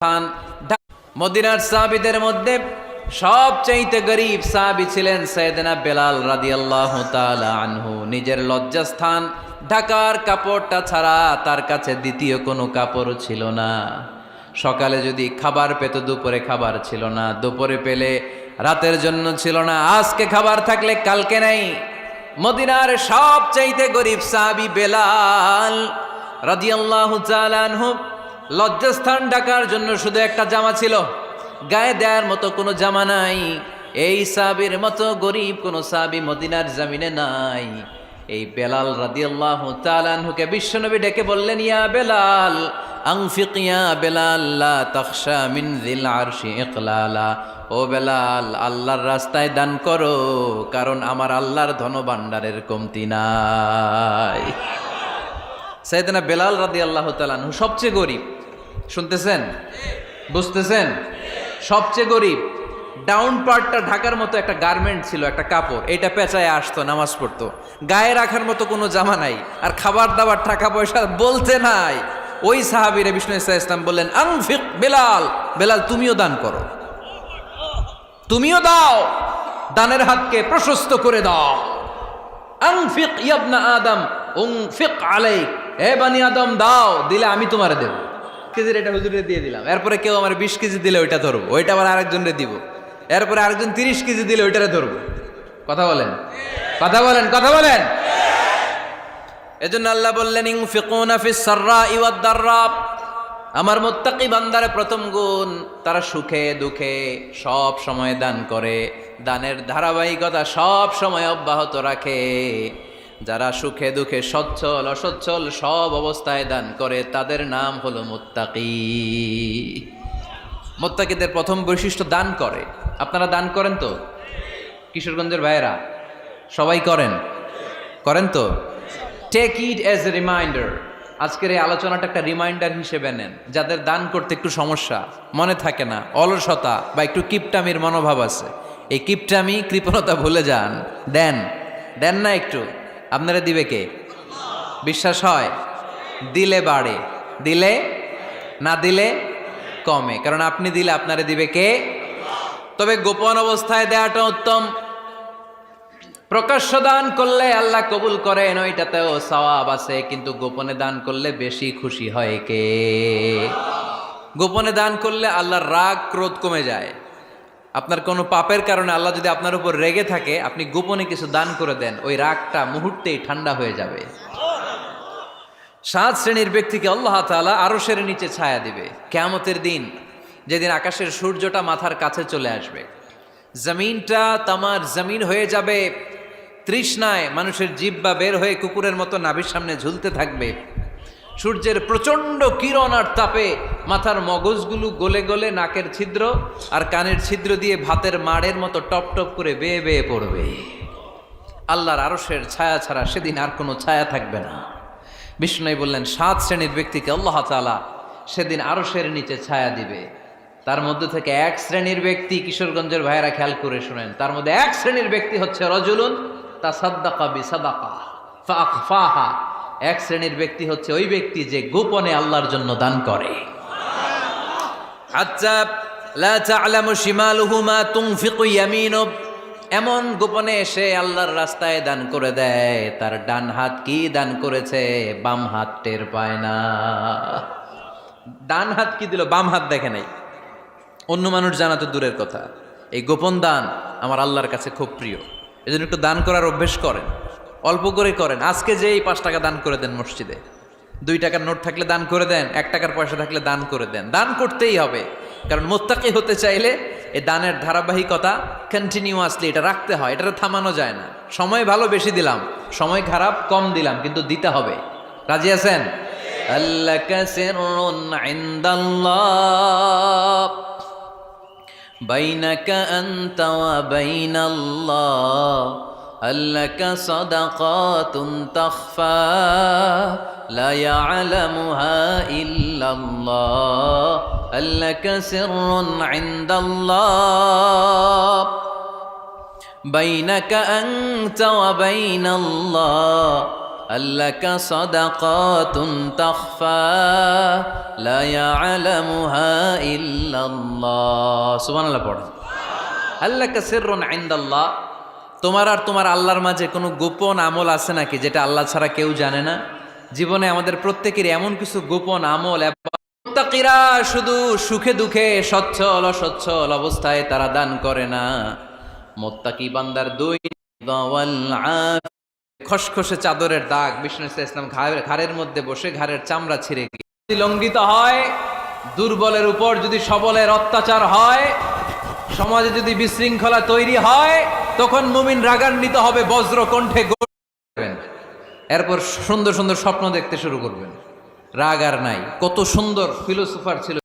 খান। মদিনার সাহাবীদের মধ্যে সবচাইতে গরীব সাহাবী ছিলেন সাইয়েদনা বেলাল রাদিয়াল্লাহু তাআলা আনহু। নিজের লজ্জাস্থান ঢাকার কাপড়টা ছাড়া তার কাছে দ্বিতীয় কোনো কাপড় ছিল না। সকালে যদি খাবার পেত, দুপুরে খাবার ছিল না, দুপুরে পেলে রাতের জন্য ছিল না, আজকে খাবার থাকলে কালকে নাই। মদিনার সবচাইতে গরীব সাহাবী বেলাল রাদিয়াল্লাহু তাআলা আনহু, লজ্জাস্থান ঢাকার জন্য শুধু একটা জামা ছিল, গায়ে দেওয়ার মতো কোনো জামা নাই। এই সাহাবীর মতো গরীব কোনো সাহাবী মদিনার জমিনে নাই। এই বেলাল রাদিয়াল্লাহু তাআলা আনহুকে বিশ্বনবী ডেকে বললেন, ইয়া বেলাল আনফিক ইয়া বেলাল লা তাখশা মিন যিল আরশি ইকলালা। ও বেলাল, আল্লাহর রাস্তায় দান করো, কারণ আমার আল্লাহর ধনভাণ্ডারের কমতি নাই। সাইয়েদনা বেলাল রাদিয়াল্লাহু তাআলা আনহু সবচেয়ে গরীব। শুনতেছেন? বুঝতেছেন? সবচেয়ে গরীব। ডাউন পার্টটা ঢাকার মতো একটা গার্মেন্ট ছিল, একটা কাপড়, এটা পেঁচায় আসতো, নামাজ পড়তো। গায়ে রাখার মতো কোনো জামা নাই, আর খাবার দাবার টাকা পয়সা বলতে নাই। ওই সাহাবীরে বিষ্ণু ইসা ইসলাম বললেন, আনফিক বেলাল, বেলাল তুমিও দান করো, তুমিও দাও, দানের হাতকে প্রশস্ত করে দাও। আনফিক ইবনা আদম উনফিক আলাইক, হে বানি আদম দাও, দিলে আমি তোমারে দেব। কেজির এটা হুজুরে দিয়ে দিলাম, এরপরে কেউ আমার 20 কেজি দিলে ওইটা ধরবো, ওইটা আবার আরেকজনরে দিব, এরপরে আরেকজন 30 কেজি দিলে ওইটারে ধরবো। কথা বলেন, কথা বলেন, কথা বলেন। এজন্য আল্লাহ বললেন, ইনফিকুনা ফিস সাররাই ওয়াদ দাররা। আমার মুত্তাকি বান্দার প্রথম গুণ, তারা সুখে দুঃখে সব সময় দান করে, দানের ধারাবাহিকতা সব সময় অব্যাহত রাখে। যারা সুখে দুঃখে সচ্ছল অসচ্ছল সব অবস্থায় দান করে, তাদের নাম হলো মুত্তাকি। মুত্তাকিদের প্রথম বৈশিষ্ট্য দান করে। আপনারা দান করেন তো? কিশোরগঞ্জের ভাইয়েরা সবাই করেন? করেন তো? Take it as a reminder. আজকের এই আলোচনাটা একটা রিমাইন্ডার হিসেবে নেন। যাদের দান করতে একটু সমস্যা, মনে থাকে না, অলসতা বা একটু কিপটামির মনোভাব আছে, এই কিপটামি কৃপণতা ভুলে যান, দেন। দেন না একটু, আপনারা দিবে কে? বিশ্বাস হয়? দিলে বাড়ে, দিলে না দিলে কমে, কারণ আপনি দিলে আপনারে দিবে কে? তবে গোপন অবস্থায় দেওয়াটা উত্তম। প্রকাশ্য দান করলে আল্লাহ কবুল করেন, ওইটাতেও সওয়াব আছে, কিন্তু গোপনে দান করলে বেশি খুশি হয় কে? গোপনে দান করলে আল্লাহর রাগ ক্রোধ কমে যায়। আপনার কোনো পাপের কারণে আল্লাহ যদি আপনার উপর রেগে থাকে, আপনি গোপনে কিছু দান করে দেন, ওই রাগটা মুহূর্তেই ঠান্ডা হয়ে যাবে। 7 শ্রেণীর ব্যক্তিকে আল্লাহ তাআলা আরশের নিচে ছায়া দিবে কিয়ামতের দিন, যেদিন আকাশের সূর্যটা মাথার কাছে চলে আসবে, জমিনটা তামার জমিন হয়ে যাবে, তৃষ্ণায় মানুষের জিহ্বা বের হয়ে কুকুরের মতো নাভির সামনে ঝুলতে থাকবে। সূর্যের প্রচণ্ড কিরণ আর তাপে মাথার মগজগুলো গলে গলে নাকের ছিদ্র আর কানের ছিদ্র দিয়ে ভাতের মাড়ের মতো টপ টপ করে বেয়ে বেয়ে পড়বে। আল্লাহর আরশের ছায়া ছাড়া সেদিন আর কোনো ছায়া থাকবে না। বিষ্ণু বললেন, 7 শ্রেণীর ব্যক্তিকে আল্লাহ তাআলা সেদিন আরশের নিচে ছায়া দিবে। তার মধ্যে থেকে 1 শ্রেণীর ব্যক্তি, কিশোরগঞ্জের ভাইয়েরা খেয়াল করে শুনেন, তার মধ্যে 1 শ্রেণীর ব্যক্তি হচ্ছে রাজুলুন তাসাদ্দাকা বিসাদাকা ফাআখফাহা। 1 শ্রেণীর ব্যক্তি হচ্ছে ওই ব্যক্তি যে গোপনে আল্লাহর জন্য দান করে। হাত্তা লা তা'লামু শিমালুহু মা তুনফিকু ইয়ামিনুহু, এমন গোপনে এসে আল্লাহর রাস্তায় দান করে দেয়, তার ডান হাত কি দান করেছে বাম হাত টের পায় না। ডান হাত কি দিল, বাম হাত দেখে নাই। অন্য মানুষ জানা তো দূরের কথা, এই গোপন দান আমার আল্লাহর কাছে খুব প্রিয়। এজন্য একটু দান করার অভ্যেস করেন, অল্প করে করেন। আজকে যেই 5 টাকা দান করে দেন মসজিদে, 2 টাকার নোট থাকলে দান করে দেন, 1 টাকার পয়সা থাকলে দান করে দেন। দান করতেই হবে, কারণ মুত্তাকি হতে চাইলে এই দানের ধারাবাহিকতা কন্টিনিউয়াসলি এটা রাখতে হয়, এটা থামানো যায় না। সময় ভালো বেশি দিলাম, সময় খারাপ কম দিলাম, কিন্তু দিতে হবে। রাজি আছেন? আল্লাকা সিররুন ইনদাল্লাহ বাইনাকা আনতা ওয়া বাইনাল্লাহ, আল্লাকা সাদাকাতুন তাখফা লা ইয়ালামুহা ইল্লাল্লাহ, আল্লাকা সিররুন ইনদাল্লাহ বাইনাকা আনতা ওয়া বাইনাল্লাহ, আল্লাকা সাদাকাতুন তাখফা লা ইয়ালামুহা ইল্লাল্লাহ। সুবহানাল্লাহ পড়েন। আল্লাকা সিররুন ইনদাল্লাহ, তোমার আর তোমার আল্লাহর মাঝে কোনো গোপন আমল আছে নাকি যেটা আল্লাহ ছাড়া কেউ জানে না? জীবনে আমাদের প্রত্যেকেরই এমন কিছু গোপন আমল, মুত্তাকিরা শুধু সুখে দুঃখে সচ্ছল অসচ্ছল অবস্থায় তারা দান করে না। মুত্তাকি বান্দার দুই খসখসে চাদরের দাগ, বিষ্ণু ইসলাম ঘাড়ের মধ্যে বসে ঘাড়ের চামড়া ছিঁড়ে গিয়ে লঙ্ঘিত হয়, দুর্বলের উপর যদি সবলের অত্যাচার হয়, সমাজে যদি বিশৃঙ্খলা তৈরি হয়, তখন মুমিন রাগান্বিত হবে, বজ্র কণ্ঠে এরপর সুন্দর সুন্দর স্বপ্ন দেখতে শুরু করবেন। রাগ আর নাই। কত সুন্দর ফিলোসোফার ছিল